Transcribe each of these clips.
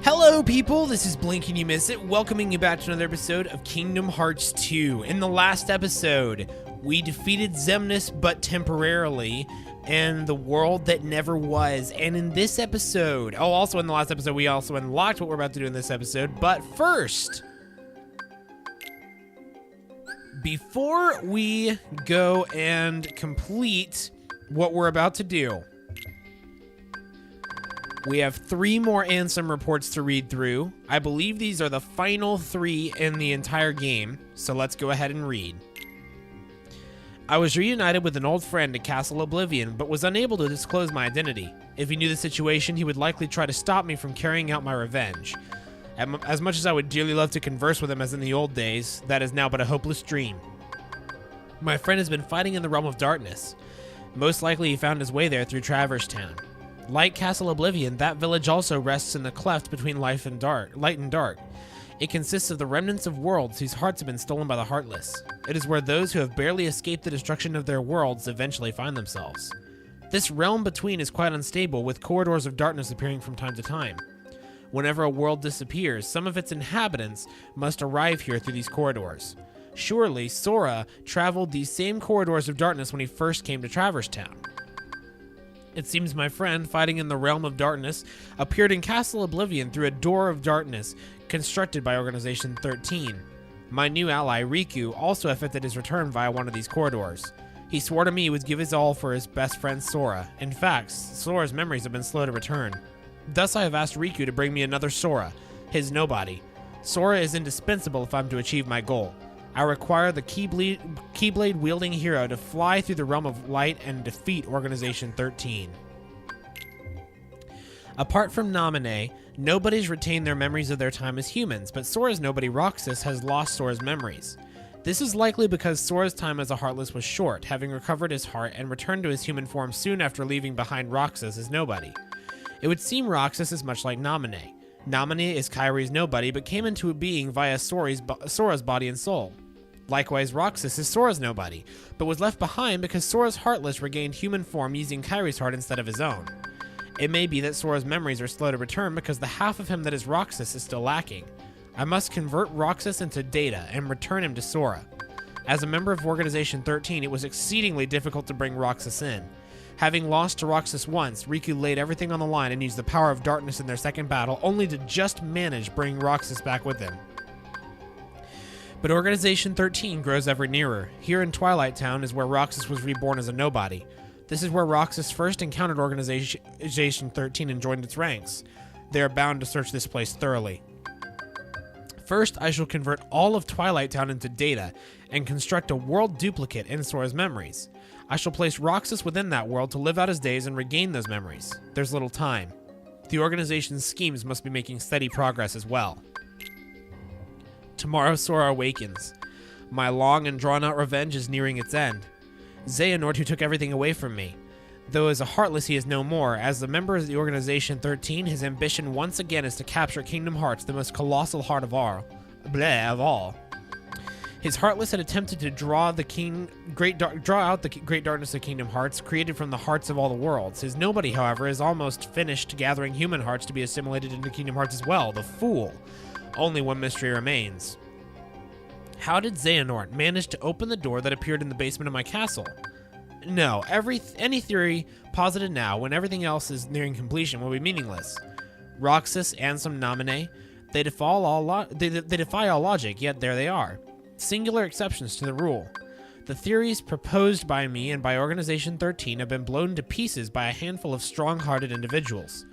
Hello people, this is Blinkk and you miss it, welcoming you back to another episode of Kingdom Hearts 2. In the last episode, we defeated Xemnas but temporarily, and the world that never was. And in this episode, also in the last episode, we also unlocked what we're about to do in this episode. But first, before we go and complete what we're about to do, we have 3 more Ansem reports to read through. I believe these are the final 3 in the entire game, so let's go ahead and read. I was reunited with an old friend at Castle Oblivion, but was unable to disclose my identity. If he knew the situation, he would likely try to stop me from carrying out my revenge. As much as I would dearly love to converse with him as in the old days, that is now but a hopeless dream. My friend has been fighting in the realm of darkness. Most likely he found his way there through Traverse Town. Like Castle Oblivion, that village also rests in the cleft between light and dark. It consists of the remnants of worlds whose hearts have been stolen by the Heartless. It is where those who have barely escaped the destruction of their worlds eventually find themselves. This realm between is quite unstable, with corridors of darkness appearing from time to time. Whenever a world disappears, some of its inhabitants must arrive here through these corridors. Surely, Sora traveled these same corridors of darkness when he first came to Traverse Town. It seems my friend, fighting in the realm of darkness, appeared in Castle Oblivion through a door of darkness constructed by Organization 13. My new ally, Riku, also effected his return via one of these corridors. He swore to me he would give his all for his best friend Sora. In fact, Sora's memories have been slow to return. Thus I have asked Riku to bring me another Sora, his nobody. Sora is indispensable if I'm to achieve my goal. I require the Keyblade-wielding hero to fly through the realm of light and defeat Organization 13. Apart from Naminé, nobody's retained their memories of their time as humans, but Sora's nobody Roxas has lost Sora's memories. This is likely because Sora's time as a Heartless was short, having recovered his heart and returned to his human form soon after leaving behind Roxas as nobody. It would seem Roxas is much like Naminé. Naminé is Kairi's nobody, but came into being via Sora's body and soul. Likewise, Roxas is Sora's nobody, but was left behind because Sora's Heartless regained human form using Kairi's heart instead of his own. It may be that Sora's memories are slow to return because the half of him that is Roxas is still lacking. I must convert Roxas into data and return him to Sora. As a member of Organization 13, it was exceedingly difficult to bring Roxas in. Having lost to Roxas once, Riku laid everything on the line and used the power of darkness in their second battle, only to just manage bringing Roxas back with him. But Organization 13 grows ever nearer. Here in Twilight Town is where Roxas was reborn as a nobody. This is where Roxas first encountered Organization 13 and joined its ranks. They are bound to search this place thoroughly. First, I shall convert all of Twilight Town into data and construct a world duplicate in Sora's memories. I shall place Roxas within that world to live out his days and regain those memories. There's little time. The organization's schemes must be making steady progress as well. Tomorrow Sora awakens. My long and drawn-out revenge is nearing its end. Xehanort, who took everything away from me. Though as a Heartless he is no more, as a member of the Organization 13, his ambition once again is to capture Kingdom Hearts, the most colossal heart of all. His Heartless had attempted to draw out the great darkness of Kingdom Hearts, created from the hearts of all the worlds. His nobody, however, is almost finished gathering human hearts to be assimilated into Kingdom Hearts as well. The fool. Only one mystery remains. How did Xehanort manage to open the door that appeared in the basement of my castle? No, any theory posited now, when everything else is nearing completion, will be meaningless. Roxas, Ansem, Naminé, they defy all logic, yet there they are. Singular exceptions to the rule. The theories proposed by me and by Organization 13 have been blown to pieces by a handful of strong-hearted individuals.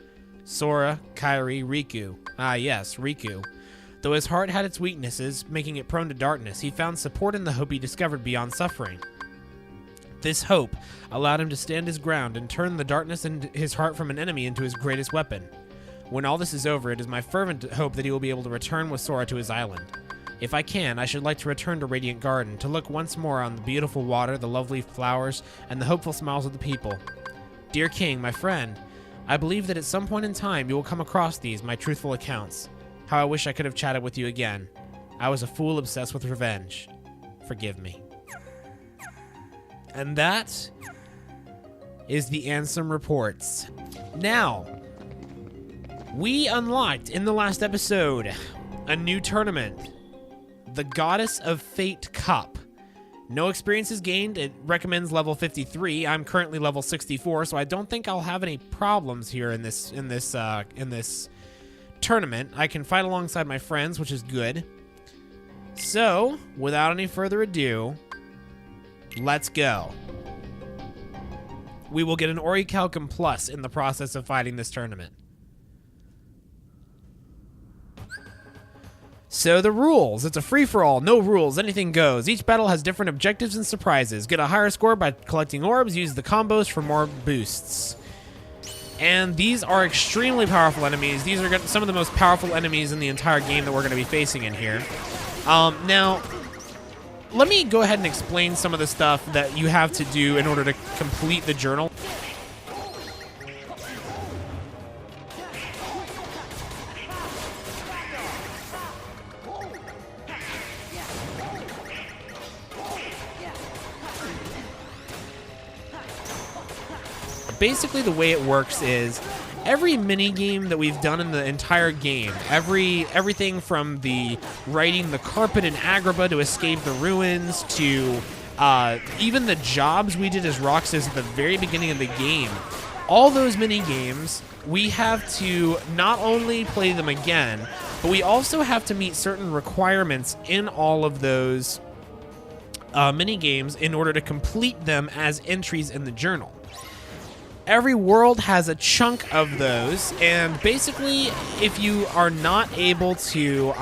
Sora, Kairi, Riku. Ah yes, Riku. Though his heart had its weaknesses, making it prone to darkness, he found support in the hope he discovered beyond suffering. This hope allowed him to stand his ground and turn the darkness in his heart from an enemy into his greatest weapon. When all this is over, it is my fervent hope that he will be able to return with Sora to his island. If I can, I should like to return to Radiant Garden, to look once more on the beautiful water, the lovely flowers, and the hopeful smiles of the people. Dear King, my friend, I believe that at some point in time you will come across these, my truthful accounts. How I wish I could have chatted with you again. I was a fool obsessed with revenge. Forgive me. And that is the Ansem reports. Now, We unlocked in the last episode a new tournament, the Goddess of Fate Cup. No experiences gained. It recommends level 53. I'm currently level 64, so I don't think I'll have any problems here in this tournament. I can fight alongside my friends, which is good. So, without any further ado, let's go. We will get an Orichalcum Plus in the process of fighting this tournament. So the rules. It's a free-for-all, no rules, anything goes. Each battle has different objectives and surprises. Get a higher score by collecting orbs, use the combos for more boosts. And these are extremely powerful enemies. These are some of the most powerful enemies in the entire game that we're going to be facing in here. Now, let me go ahead and explain some of the stuff that you have to do in order to complete the journal. Basically, the way it works is every mini game that we've done in the entire game, everything from the riding the carpet in Agrabah to escape the ruins to even the jobs we did as Roxas at the very beginning of the game, all those mini games, we have to not only play them again, but we also have to meet certain requirements in all of those mini games in order to complete them as entries in the journal. Every world has a chunk of those, and basically, if you are not able to,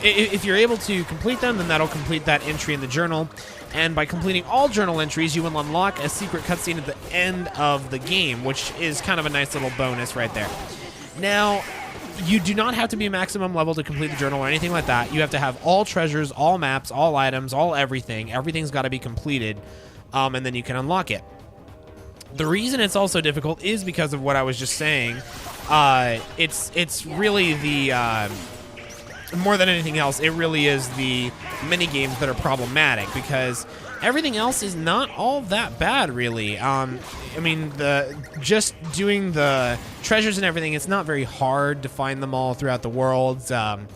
if you're able to complete them, then that'll complete that entry in the journal. And by completing all journal entries, you will unlock a secret cutscene at the end of the game, which is kind of a nice little bonus right there. Now, you do not have to be maximum level to complete the journal or anything like that. You have to have all treasures, all maps, all items, all everything. Everything's got to be completed, and then you can unlock it. The reason it's also difficult is because of what I was just saying. It's really the more than anything else, it really is the mini games that are problematic, because everything else is not all that bad, really. I mean, just doing the treasures and everything, it's not very hard to find them all throughout the worlds. The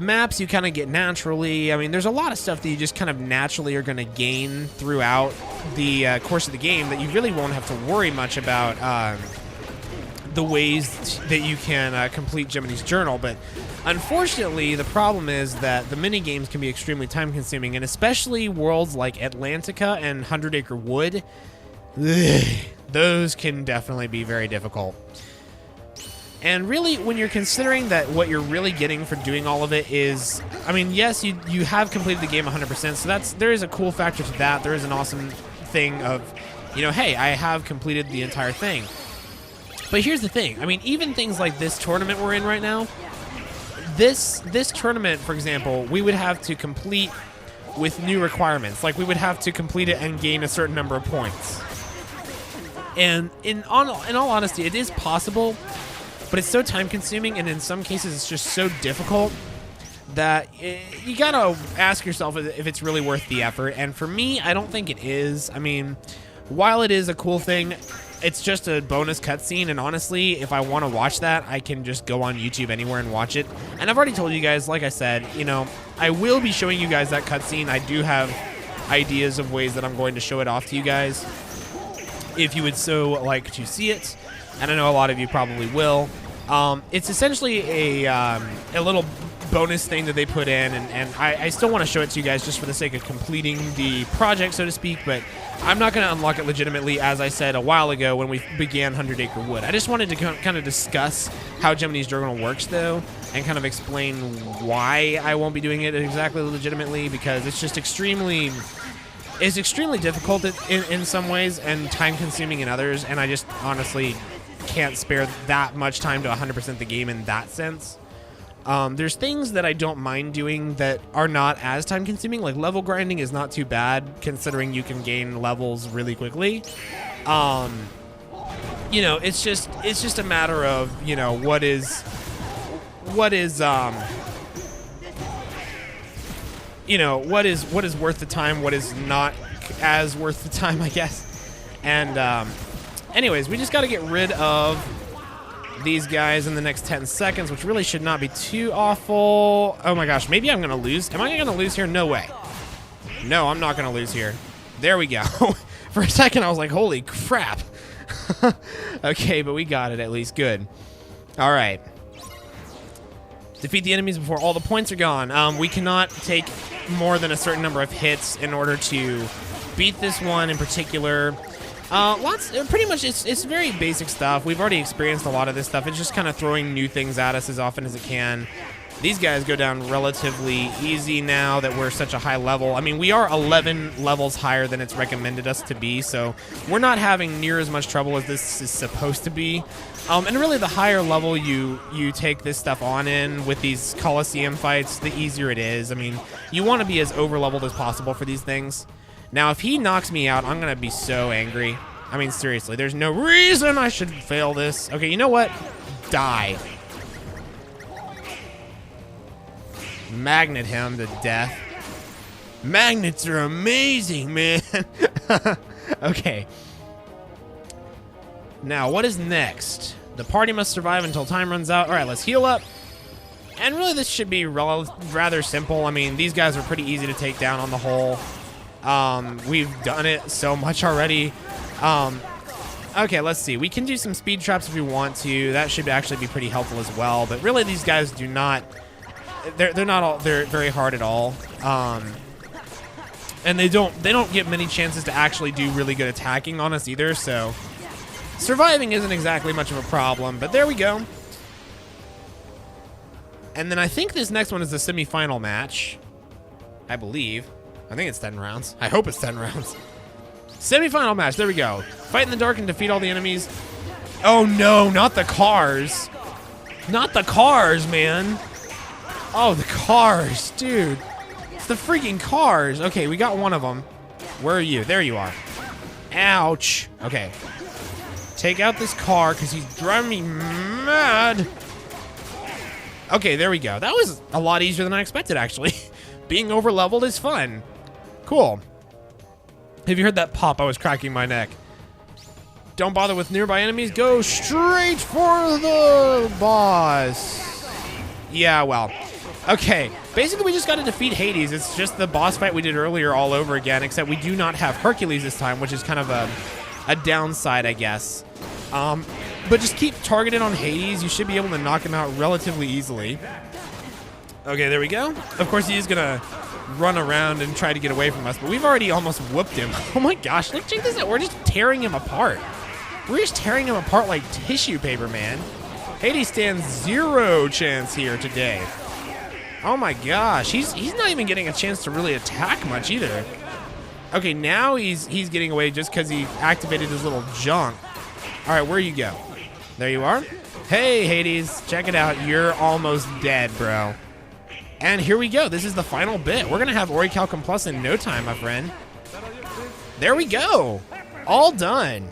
maps you kind of get naturally. I mean, there's a lot of stuff that you just kind of naturally are going to gain throughout the course of the game that you really won't have to worry much about the ways that you can complete Gemini's Journal. But unfortunately, the problem is that the mini games can be extremely time consuming, and especially worlds like Atlantica and 100 Acre Wood, those can definitely be very difficult. And really, when you're considering that what you're really getting for doing all of it is, I mean, yes, you have completed the game 100%, so there is a cool factor to that. There is an awesome thing of, you know, hey, I have completed the entire thing. But here's the thing. I mean, even things like this tournament we're in right now, this tournament, for example, we would have to complete with new requirements. Like, we would have to complete it and gain a certain number of points. And in all honesty, it is possible, but it's so time-consuming, and in some cases it's just so difficult that you gotta ask yourself if it's really worth the effort. And for me, I don't think it is. I mean, while it is a cool thing, it's just a bonus cutscene, and honestly, if I want to watch that, I can just go on YouTube anywhere and watch it. And I've already told you guys, like I said, you know, I will be showing you guys that cutscene. I do have ideas of ways that I'm going to show it off to you guys if you would so like to see it, and I know a lot of you probably will. It's essentially a little bonus thing that they put in, and I still want to show it to you guys just for the sake of completing the project, so to speak, but I'm not going to unlock it legitimately, as I said a while ago when we began 100 Acre Wood. I just wanted to kind of discuss how Gemini's Journal works, though, and kind of explain why I won't be doing it exactly legitimately, because it's just extremely difficult in some ways and time-consuming in others, and I just honestly can't spare that much time to 100% the game in that sense. There's things that I don't mind doing that are not as time consuming, like level grinding is not too bad considering you can gain levels really quickly. You know, it's just a matter of, you know, what is you know, what is worth the time, what is not as worth the time, I guess. And anyways, we just got to get rid of these guys in the next 10 seconds, which really should not be too awful. Oh my gosh, maybe I'm gonna lose. Am I gonna lose here? No way. No, I'm not gonna lose here. There we go. For a second, I was like, holy crap. Okay, but we got it at least. Good. All right. Defeat the enemies before all the points are gone. We cannot take more than a certain number of hits in order to beat this one in particular. Pretty much, it's very basic stuff. We've already experienced a lot of this stuff. It's just kind of throwing new things at us as often as it can. These guys go down relatively easy now that we're such a high level. I mean, we are 11 levels higher than it's recommended us to be, so we're not having near as much trouble as this is supposed to be. And really, the higher level you take this stuff on in with these Coliseum fights, the easier it is. I mean, you want to be as over-leveled as possible for these things. Now, if he knocks me out, I'm going to be so angry. I mean, seriously, there's no reason I should fail this. Okay, you know what? Die. Magnet him to death. Magnets are amazing, man. Okay. Now, what is next? The party must survive until time runs out. All right, let's heal up. And really, this should be rather simple. I mean, these guys are pretty easy to take down on the whole. We've done it so much already. Okay, let's see. We can do some speed traps if we want to. That should actually be pretty helpful as well. But really, these guys do not... They're very hard at all. And they don't get many chances to actually do really good attacking on us either, so surviving isn't exactly much of a problem, but there we go. And then I think this next one is the semi-final match. I believe. I think it's 10 rounds. I hope it's 10 rounds. Semi-final match, there we go. Fight in the dark and defeat all the enemies. Oh no, not the cars. Not the cars, man. Oh, the cars, dude. It's the freaking cars. Okay, we got one of them. Where are you? There you are. Ouch. Okay. Take out this car because he's driving me mad. Okay, there we go. That was a lot easier than I expected, actually. Being over-leveled is fun. Cool. Have you heard that pop? I was cracking my neck. Don't bother with nearby enemies. Go straight for the boss. Yeah, well... Okay, basically we just got to defeat Hades. It's just the boss fight we did earlier all over again, except we do not have Hercules this time, which is kind of a downside, I guess. But just keep targeted on Hades. You should be able to knock him out relatively easily. Okay, there we go. Of course, he is going to run around and try to get away from us, but we've already almost whooped him. Oh my gosh, look, check this out. We're just tearing him apart. We're just tearing him apart like tissue paper, man. Hades stands 0 chance here today. Oh my gosh, he's not even getting a chance to really attack much either. Okay, now he's getting away just because he activated his little junk. All right, where you go? There you are. Hey, Hades, check it out. You're almost dead, bro. And here we go. This is the final bit. We're gonna have Orichalcum Plus in no time, my friend. There we go. All done.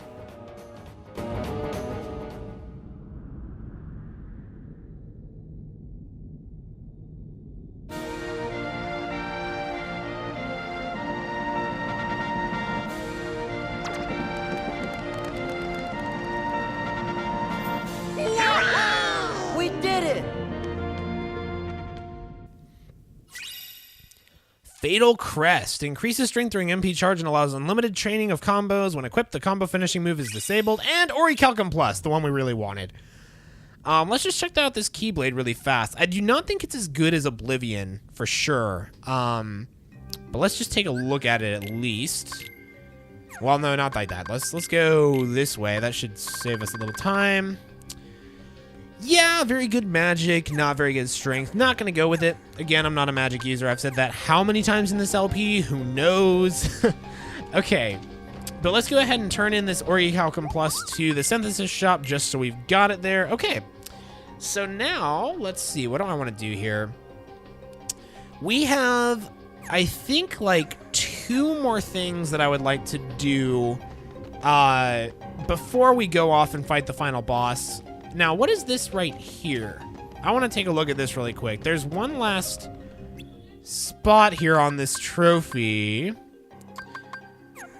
We did it! Fatal Crest. Increases strength during MP charge and allows unlimited training of combos. When equipped, the combo finishing move is disabled. And Orichalcum Plus, the one we really wanted. Let's just check out this Keyblade really fast. I do not think it's as good as Oblivion, for sure. But let's just take a look at it at least. Well, no, not like that. Let's go this way. That should save us a little time. Yeah, very good magic, not very good strength. Not going to go with it. Again, I'm not a magic user. I've said that how many times in this LP? Who knows? Okay, but let's go ahead and turn in this Orichalcum Plus to the synthesis shop just so we've got it there. Okay, so now let's see. What do I want to do here? We have, I think, like 2 more things that I would like to do before we go off and fight the final boss. Now, what is this right here? I want to take a look at this really quick. There's one last spot here on this trophy.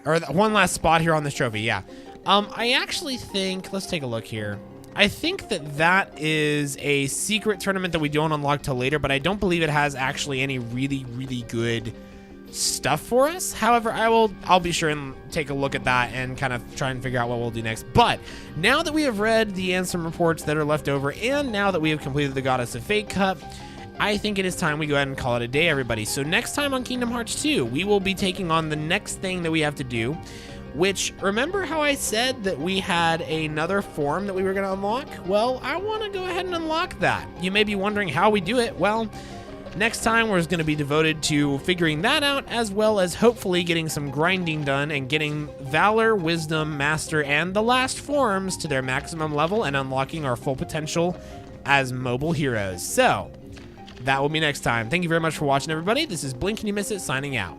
Or one last spot here on this trophy, yeah. I actually think, let's take a look here. I think that that is a secret tournament that we don't unlock till later, but I don't believe it has actually any really, really good stuff for us. However, I'll be sure and take a look at that and kind of try and figure out what we'll do next. But now that we have read the Ansem reports that are left over, and now that we have completed the Goddess of Fate Cup, I think it is time we go ahead and call it a day, everybody. So next time on Kingdom Hearts 2, we will be taking on the next thing that we have to do, which, remember how I said that we had another form that we were going to unlock? Well, I want to go ahead and unlock that. You may be wondering how we do it. Well, next time we're going to be devoted to figuring that out, as well as hopefully getting some grinding done and getting Valor, Wisdom, Master, and the last forms to their maximum level and unlocking our full potential as mobile heroes. So that will be next time. Thank you very much for watching, everybody. This is Blinkk and You Miss It signing out.